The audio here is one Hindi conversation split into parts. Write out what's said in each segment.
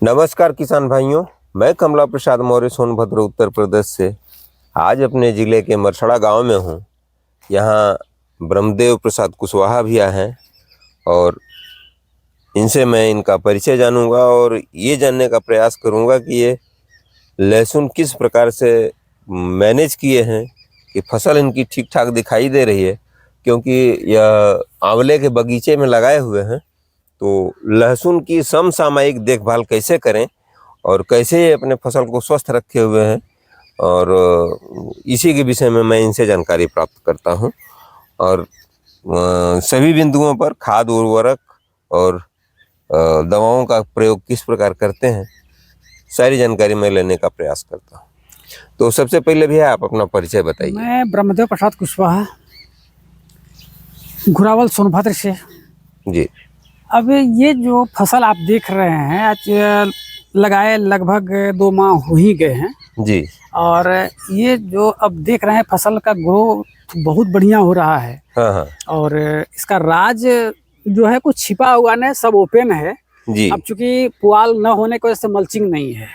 नमस्कार किसान भाइयों, मैं कमला प्रसाद मौर्य सोनभद्र उत्तर प्रदेश से आज अपने ज़िले के मरसड़ा गांव में हूं। यहां ब्रह्मदेव प्रसाद कुशवाहा भी आए हैं और इनसे मैं इनका परिचय जानूंगा और ये जानने का प्रयास करूंगा कि ये लहसुन किस प्रकार से मैनेज किए हैं कि फसल इनकी ठीक ठाक दिखाई दे रही है, क्योंकि यह आंवले के बगीचे में लगाए हुए हैं। तो लहसुन की समसामयिक देखभाल कैसे करें और कैसे ये अपने फसल को स्वस्थ रखे हुए हैं, और इसी के विषय में मैं इनसे जानकारी प्राप्त करता हूं। और सभी बिंदुओं पर खाद उर्वरक और दवाओं का प्रयोग किस प्रकार करते हैं, सारी जानकारी मैं लेने का प्रयास करता हूं। तो सबसे पहले भैया आप अपना परिचय बताइए। मैं ब्रह्मदेव प्रसाद कुशवाहा, घुरावल सोनभद्र से। जी। अब ये जो फसल आप देख रहे हैं, आज लगाए लगभग 2 माह हो ही गए हैं। जी। और ये जो अब देख रहे हैं फसल का ग्रोथ बहुत बढ़िया हो रहा है। हाँ हाँ। और इसका राज जो है कुछ छिपा हुआ नहीं, सब ओपन है। जी। अब चूंकि पुआल न होने की वजह से मल्चिंग नहीं है।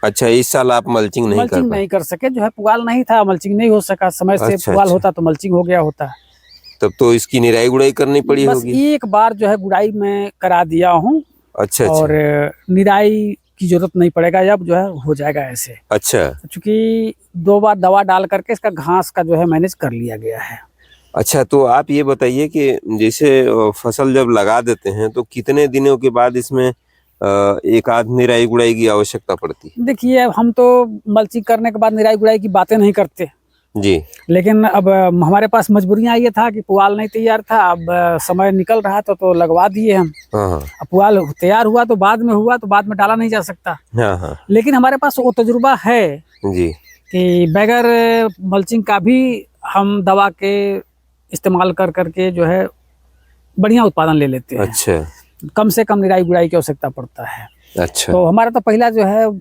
अच्छा, इस साल आप मल्चिंग नहीं कर सके, जो है पुआल नहीं था, मल्चिंग नहीं हो सका समय से। अच्छा, पुआल अच्छा। होता तो मल्चिंग हो गया होता। तब तो इसकी निराई गुड़ाई करनी पड़ी बस होगी। एक बार जो है गुड़ाई में करा दिया हूँ। अच्छा। और निराई की जरूरत नहीं पड़ेगा, अब जो है हो जाएगा ऐसे। अच्छा। क्योंकि 2 बार दवा डाल करके इसका घास का जो है मैनेज कर लिया गया है। अच्छा, तो आप ये बताइए कि जैसे फसल जब लगा देते हैं तो कितने दिनों के बाद इसमें एक आध निराई गुड़ाई की आवश्यकता पड़ती है? देखिए, अब हम तो मल्चिंग करने के बाद निराई गुड़ाई की बातें नहीं करते जी। लेकिन अब हमारे पास मजबूरियां ये था कि पुआल नहीं तैयार था। अब समय निकल रहा था तो लगवा दिए हम। हाँ। अब पुआल तैयार हुआ तो बाद में हुआ, तो बाद में डाला नहीं जा सकता। हाँ हाँ। लेकिन हमारे पास वो तजुर्बा है जी कि बगैर मल्चिंग का भी हम दवा के इस्तेमाल कर करके जो है बढ़िया उत्पादन ले लेते हैं। अच्छा। कम से कम निराई गुड़ाई की आवश्यकता पड़ता है। अच्छा। तो हमारा तो पहला जो है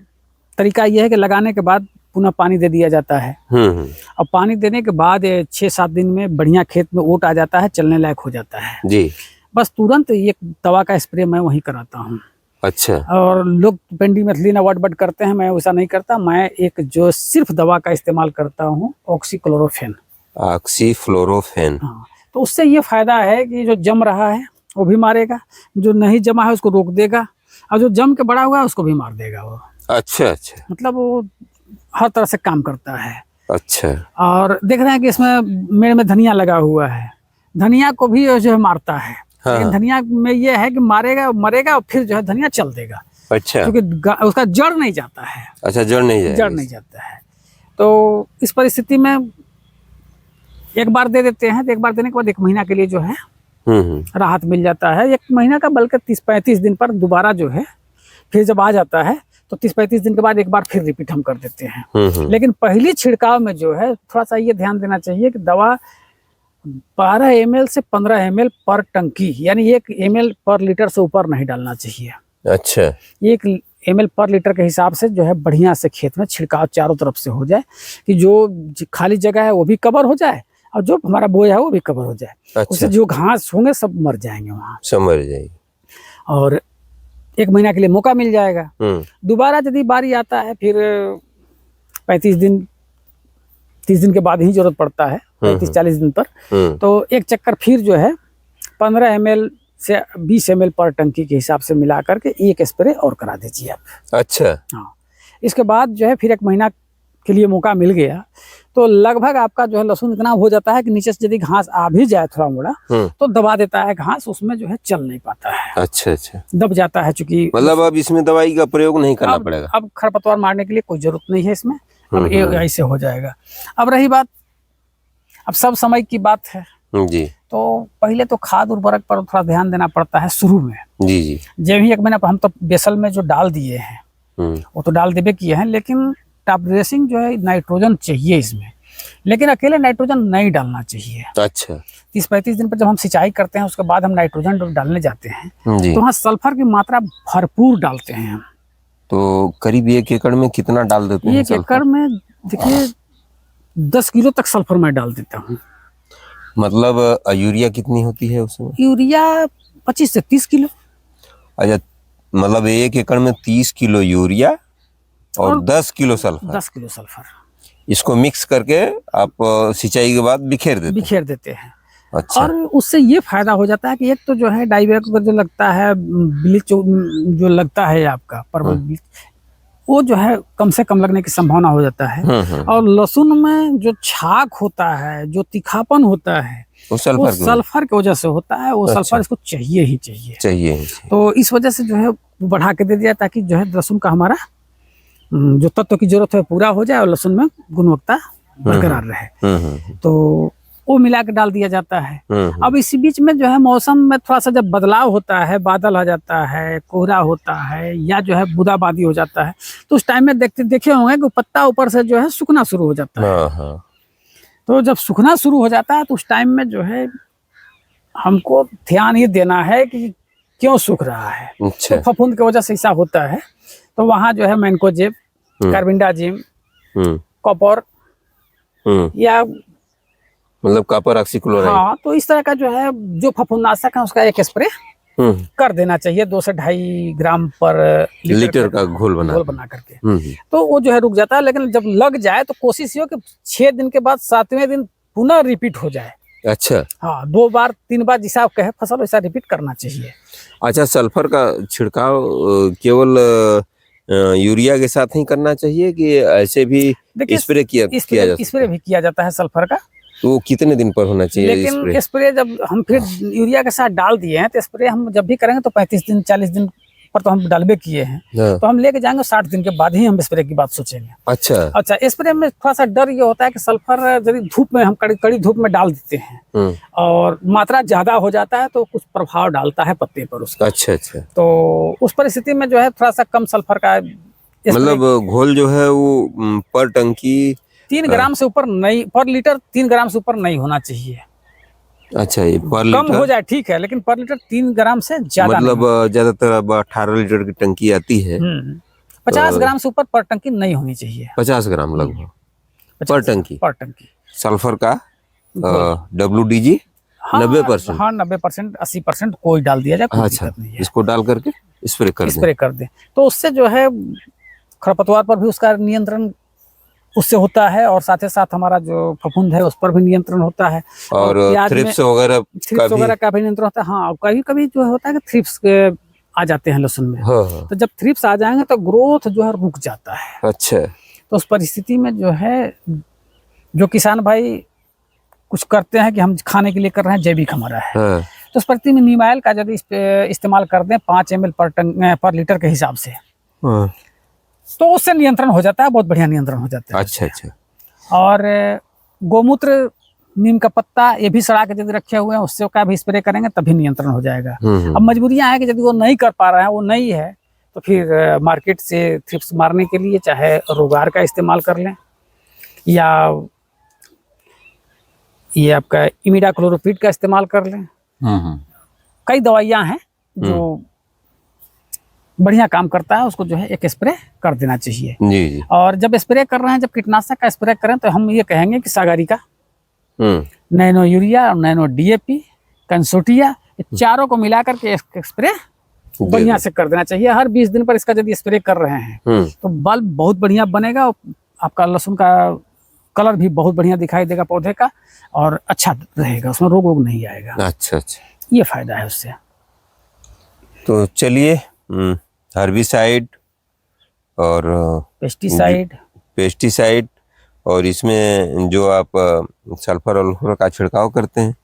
तरीका ये है कि लगाने के बाद पुनः पानी दे दिया जाता है। अब पानी देने के बाद 6-7 दिन में बढ़िया खेत में ओट आ जाता है, चलने लायक हो जाता है जी। बस तुरंत एक दवा का स्प्रे मैं वहीं कराता हूँ। अच्छा। और लोग पेंडिमेथलिन अवॉइड करते हैं, मैं वैसा नहीं करता। मैं एक जो सिर्फ दवा का इस्तेमाल करता हूँ, ऑक्सीक्लोरोफेन। ऑक्सीफ्लोरोफेन। हाँ, तो उससे ये फायदा है कि जो जम रहा है वो भी मारेगा, जो नहीं जमा है उसको रोक देगा, और जो जम के बड़ा हुआ है उसको भी मार देगा वो। अच्छा अच्छा। मतलब वो हर तरह से काम करता है। अच्छा। और देख रहे हैं कि इसमें मेड़ में धनिया लगा हुआ है, धनिया को भी जो है मारता है। हाँ। लेकिन धनिया में ये है कि मारेगा, मरेगा और फिर जो है धनिया चल देगा। अच्छा। क्योंकि उसका जड़ नहीं जाता है। अच्छा, जड़ नहीं जाता है। तो इस परिस्थिति में एक बार दे देते हैं, तो एक बार देने के बाद 1 महीना के लिए जो है राहत मिल जाता है। 1 महीना का बल्कि 30-35 दिन पर दोबारा जो है फिर जब आ जाता है तो 30-35 दिन के बाद एक बार फिर रिपीट हम कर देते हैं। लेकिन पहली छिड़काव में जो है थोड़ा सा ये ध्यान देना चाहिए कि दवा 12 ml से 15 ml पर टंकी, यानी 1 ml पर लीटर से ऊपर नहीं डालना चाहिए। अच्छा। 1 ml पर लीटर के हिसाब से जो है बढ़िया से खेत में छिड़काव चारों तरफ से हो जाए कि जो खाली जगह है वो भी कवर हो जाए और जो हमारा बोया है वो भी कवर हो जाए। अच्छा। उससे जो घास होंगे सब मर जाएंगे वहाँ, सब मर जाएगी। और 1 महीना के लिए मौका मिल जाएगा। दोबारा यदि बारी आता है फिर 35 दिन 30 दिन के बाद ही जरूरत पड़ता है, 35-40 दिन पर। तो एक चक्कर फिर जो है 15 ml से 20 ml पर टंकी के हिसाब से मिला करके एक स्प्रे और करा दीजिए आप। अच्छा। हाँ, इसके बाद जो है फिर 1 महीना के लिए मौका मिल गया तो लगभग आपका जो है लहसुन इतना हो जाता है कि नीचे से यदि घास आ भी जाए थोड़ा मोड़ा तो दबा देता है घास, उसमें जो है चल नहीं पाता है। अच्छा अच्छा, दब जाता है। चूंकि मतलब अब इसमें दवाई का प्रयोग नहीं करना पड़ेगा। अब खरपतवार मारने के लिए कोई जरूरत नहीं है इसमें। अब ऐसे हो जाएगा। अब रही बात, अब सब समय की बात है जी। तो पहले तो खाद उर्वरक पर थोड़ा ध्यान देना पड़ता है शुरू में। जी जी। जब ही 1 महीना पर हम तो बेसल में जो डाल दिए हैं वो तो डाल देवे किए हैं, लेकिन टॉप ड्रेसिंग जो है नाइट्रोजन चाहिए इसमें, लेकिन अकेले नाइट्रोजन नहीं डालना चाहिए। अच्छा। 30-35 दिन पर जब हम सिंचाई करते हैं उसके बाद हम नाइट्रोजन डालने जाते हैं तो वहाँ सल्फर की मात्रा भरपूर डालते हैं हम। तो करीब 1 एकड़ में कितना डाल देते हैं? 1 एकड़ में देखिए 10 किलो तक सल्फर मैं डाल देता हूँ। मतलब यूरिया कितनी होती है उसमें? यूरिया 25 से 30 किलो। अच्छा, मतलब 1 एकड़ में 30 किलो यूरिया और 10 किलो सल्फर, 10 किलो सल्फर इसको मिक्स करके आप सिंचाई के बाद बिखेर देते हैं। अच्छा। और उससे ये फायदा हो जाता है कि एक तो जो है डाईबैक जो लगता है, ब्लीच जो लगता है आपका परवल ब्लीच, वो जो है कम से कम लगने की संभावना हो जाता है। और लहसुन में जो छाक होता है, जो तीखापन होता है, वो सल्फर की वजह से होता है। वो सल्फर इसको चाहिए ही चाहिए। तो इस वजह से जो है बढ़ा के दे दिया, ताकि जो है लहसुन का हमारा जो तत्व की जरूरत है पूरा हो जाए और लहसुन में गुणवत्ता बरकरार रहे। तो वो मिला के डाल दिया जाता है। अब इसी बीच में जो है मौसम में थोड़ा सा जब बदलाव होता है, बादल आ जाता है, कोहरा होता है, या जो है बूंदाबांदी हो जाता है, तो उस टाइम में देखे होंगे कि पत्ता ऊपर से जो है सूखना शुरू हो जाता है। तो जब सूखना शुरू हो जाता है तो उस टाइम में जो है हमको ध्यान ये देना है कि क्यों सूख रहा है। तो फफूंद की वजह से ऐसा होता है। तो वहाँ जो है मैनकोजेब, कार्बेंडाजिम, कॉपर या मतलब कॉपर ऑक्सीक्लोराइड, हाँ, तो इस तरह का जो है जो फफूंदनाशक है उसका एक स्प्रे कर देना चाहिए 2 से 2.5 ग्राम पर लीटर का घोल बना करके। तो वो जो है रुक जाता है। लेकिन जब लग जाए तो कोशिश ये हो कि 6 दिन के बाद 7वें दिन पुनः रिपीट हो जाए। अच्छा। हाँ, 2 बार 3 बार जैसा आप कहे फसल वैसा रिपीट करना चाहिए। अच्छा, सल्फर का छिड़काव केवल यूरिया के साथ ही करना चाहिए कि ऐसे भी स्प्रे किया भी किया जाता है सल्फर का? तो वो कितने दिन पर होना चाहिए? लेकिन स्प्रे जब हम फिर यूरिया के साथ डाल दिए हैं तो स्प्रे हम जब भी करेंगे तो 35 दिन 40 दिन पर तो हम डालबे किए हैं। तो हम लेके जाएंगे 60 दिन के बाद ही हम स्प्रे की बात सोचेंगे। अच्छा, स्प्रे में थोड़ा सा डर ये होता है कि सल्फर यदि धूप में हम कड़ी धूप में डाल देते हैं और मात्रा ज्यादा हो जाता है तो कुछ प्रभाव डालता है पत्ते पर उसका। अच्छा। तो उस परिस्थिति में जो है थोड़ा सा कम सल्फर का मतलब घोल जो है वो पर टंकी 3 ग्राम से ऊपर नहीं, पर लीटर 3 ग्राम से ऊपर नहीं होना चाहिए। अच्छा, ये पर लीटर कम हो जाए ठीक है, लेकिन पर लीटर 3 ग्राम से ज्यादा मतलब ज्यादातर अब 18 लीटर की टंकी आती है। 50 ग्राम से ऊपर पर टंकी नहीं होनी चाहिए। 50 ग्राम लगभग पर टंकी सल्फर का WDG 90%। हाँ, 90% 80% कोई डाल दिया जाए, कोई दिक्कत नहीं है। इसको डाल करके स्प्रे कर दें तो उससे जो है खरपतवार पर भी उसका नियंत्रण उससे होता है और साथ ही साथ हमारा जो फफूंद है उस पर भी नियंत्रण होता है और थ्रिप्स वगैरह का भी नियंत्रण होता है। हाँ, कभी जो होता है कि थ्रिप्स आ जाते हैं लहसुन में। तो जब थ्रिप्स आ जाएंगे तो ग्रोथ जो है रुक जाता है। अच्छा। तो उस परिस्थिति में जो है जो किसान भाई कुछ करते हैं कि हम खाने के लिए कर रहे हैं, जैविक हमारा है, तो उस परिस्थिति में नीमाइल का यदि इस्तेमाल कर दें 5 ml पर लीटर के हिसाब से, तो उससे नियंत्रण हो जाता है, बहुत बढ़िया नियंत्रण हो जाता है। अच्छा। और गोमूत्र, नीम का पत्ता, ये भी सड़ा के यदि रखे हुए हैं उससे का भी स्प्रे करेंगे तभी नियंत्रण हो जाएगा। अब मजबूरियां हैं कि यदि वो नहीं कर पा रहे हैं, वो नहीं है, तो फिर मार्केट से थ्रिप्स मारने के लिए चाहे रोगार का इस्तेमाल कर लें या ये आपका इमिडाक्लोरोपिड का इस्तेमाल कर लें। कई दवाइयां हैं जो बढ़िया काम करता है, उसको जो है एक स्प्रे कर देना चाहिए। जी। और जब स्प्रे कर रहे हैं, जब कीटनाशक का स्प्रे करें तो हम ये कहेंगे कि सागरिका, नैनो यूरिया और नैनो DAP, कंसोटिया, चारों को मिलाकर के स्प्रे बढ़िया से कर देना चाहिए। हर 20 दिन पर इसका यदि स्प्रे कर रहे हैं तो बल्ब बहुत बढ़िया बनेगा, आपका लहसुन का कलर भी बहुत बढ़िया दिखाई देगा पौधे का और अच्छा रहेगा, उसमें रोग वोग नहीं आएगा। अच्छा, ये फायदा है उससे। तो चलिए, हर्बिसाइड और पेस्टिसाइड और इसमें जो आप सल्फर और का छिड़काव करते हैं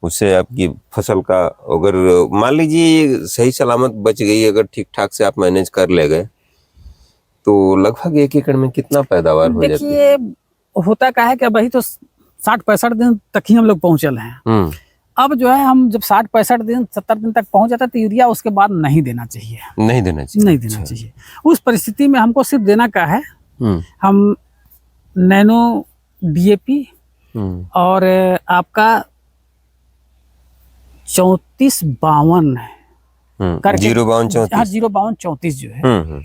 उससे आपकी फसल का, अगर मान लीजिए सही सलामत बच गई, अगर ठीक ठाक से आप मैनेज कर ले गए, तो लगभग 1 एकड़ में कितना पैदावार हो जाती है? देखिए, होता क्या है कि वही तो 60-65 दिन तक ही हम लोग पहुंचल हैं। अब जो है हम जब 60-65 दिन 70 दिन तक पहुंच जाता है तो यूरिया उसके बाद नहीं देना चाहिए। नहीं देना चाहिए। उस परिस्थिति में हमको सिर्फ देना क्या है, हम नैनो DAP और आपका 34-52 052-34 जो है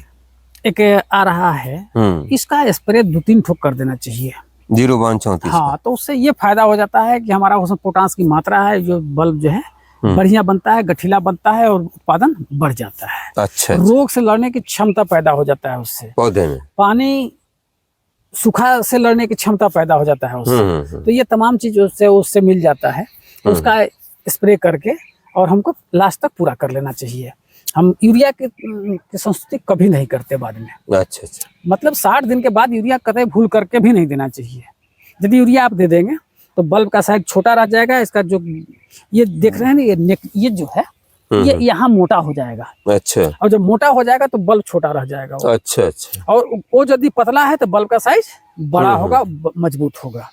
एक आ रहा है, इसका स्प्रे 2-3 ठोक कर देना चाहिए। 052-34। हाँ, तो उससे ये फायदा हो जाता है कि हमारा उसमें पोटास की मात्रा है, जो बल्ब जो है बढ़िया बनता है, गठीला बनता है और उत्पादन बढ़ जाता है। अच्छा, रोग से लड़ने की क्षमता पैदा हो जाता है उससे। पौधे में पानी सूखा से लड़ने की क्षमता पैदा हो जाता है उससे। तो ये तमाम चीज उससे मिल जाता है। तो उसका स्प्रे करके और हमको लास्ट तक पूरा कर लेना चाहिए। हम यूरिया की संस्तुति कभी नहीं करते बाद में। अच्छा, मतलब 60 दिन के बाद यूरिया कतई भूल करके भी नहीं देना चाहिए। यदि यूरिया आप दे देंगे तो बल्ब का साइज छोटा रह जाएगा। इसका जो ये देख रहे हैं ना, ये जो है ये यहाँ मोटा हो जाएगा। अच्छा, और जब मोटा हो जाएगा तो बल्ब छोटा रह जाएगा। अच्छा, और वो यदि पतला है तो बल्ब का साइज बड़ा होगा, मजबूत होगा।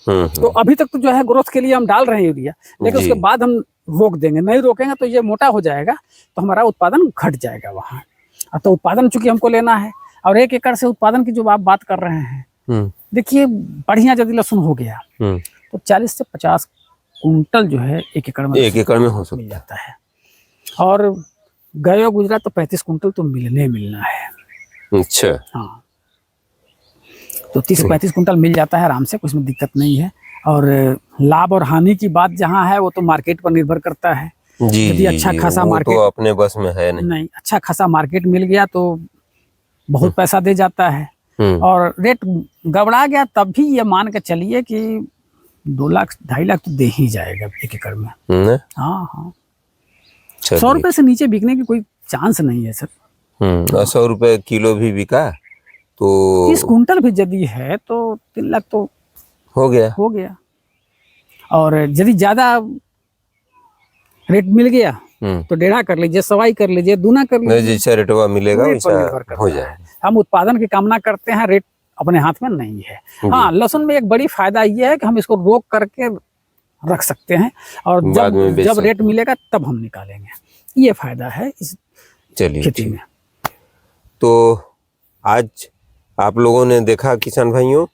तो अभी तक तो जो है ग्रोथ के लिए हम डाल रहे हैं यूरिया, लेकिन उसके बाद हम रोक देंगे। नहीं रोकेंगे तो ये मोटा हो जाएगा, तो हमारा उत्पादन घट जाएगा वहाँ। तो उत्पादन चूंकि हमको लेना है, और 1 एकड़ से उत्पादन की जो आप बात कर रहे हैं, देखिए बढ़िया यदि लहसुन हो गया तो 40 से 50 कुंटल जो है 1 एकड़ में हो मिल जाता है। और गयो गुजरा तो 35 कुंटल तो मिलना है। अच्छा, हाँ, तो 30 से 35 कुंटल मिल जाता है आराम से, कुछ में दिक्कत नहीं है। और लाभ और हानि की बात जहाँ है वो तो मार्केट पर निर्भर करता है। यदि अच्छा खासा मार्केट तो अपने बस में है नहीं, अच्छा खासा मार्केट मिल गया तो बहुत पैसा दे जाता है। और रेट गड़बड़ा गया तब भी ये मान के चलिए कि 2 लाख 2.5 लाख तो दे ही जाएगा 1 एकड़ में। हाँ, 100 रुपए से नीचे बिकने की कोई चांस नहीं है सर। 100 रुपए किलो भी बिका तो 30 कुंटल भी यदि है तो 3 लाख तो हो गया। और यदि ज्यादा रेट मिल गया तो 1.5 कर लीजिए, 1.25 कर लीजिए, 2 कर लीजिए, जैसा रेटवा मिलेगा वैसा हो जाए। हम उत्पादन की कामना करते हैं, रेट अपने हाथ में नहीं है। हाँ, लहसुन में एक बड़ी फायदा ये है कि हम इसको रोक करके रख सकते हैं, और जब रेट मिलेगा तब हम निकालेंगे। ये फायदा है इस खेती में। तो आज आप लोगों ने देखा किसान भाइयों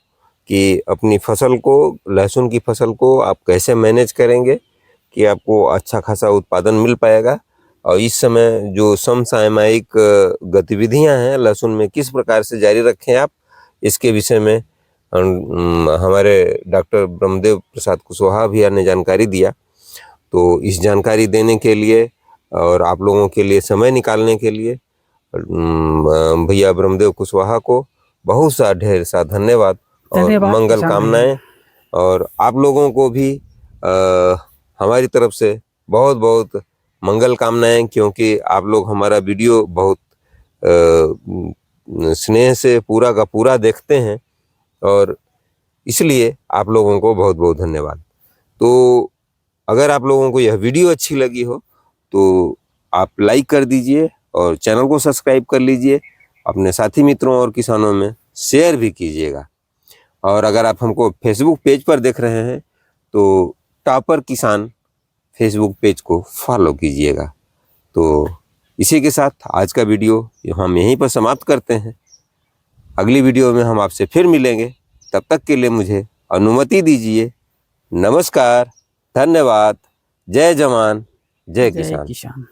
कि अपनी फसल को, लहसुन की फसल को आप कैसे मैनेज करेंगे कि आपको अच्छा खासा उत्पादन मिल पाएगा। और इस समय जो समसामयिक गतिविधियां हैं लहसुन में किस प्रकार से जारी रखें आप, इसके विषय में हमारे डॉक्टर ब्रह्मदेव प्रसाद कुशवाहा भैया ने जानकारी दिया। तो इस जानकारी देने के लिए और आप लोगों के लिए समय निकालने के लिए भैया ब्रह्मदेव कुशवाहा को बहुत सा ढेर सा धन्यवाद और मंगल कामनाएं। और आप लोगों को भी हमारी तरफ से बहुत बहुत मंगल कामनाएं, क्योंकि आप लोग हमारा वीडियो बहुत स्नेह से पूरा का पूरा देखते हैं, और इसलिए आप लोगों को बहुत बहुत धन्यवाद। तो अगर आप लोगों को यह वीडियो अच्छी लगी हो तो आप लाइक कर दीजिए और चैनल को सब्सक्राइब कर लीजिए, अपने साथी मित्रों और किसानों में शेयर भी कीजिएगा। और अगर आप हमको फेसबुक पेज पर देख रहे हैं तो टॉपर किसान फेसबुक पेज को फॉलो कीजिएगा। तो इसी के साथ आज का वीडियो हम यहीं पर समाप्त करते हैं। अगली वीडियो में हम आपसे फिर मिलेंगे, तब तक के लिए मुझे अनुमति दीजिए। नमस्कार, धन्यवाद, जय जवान, जय किसान।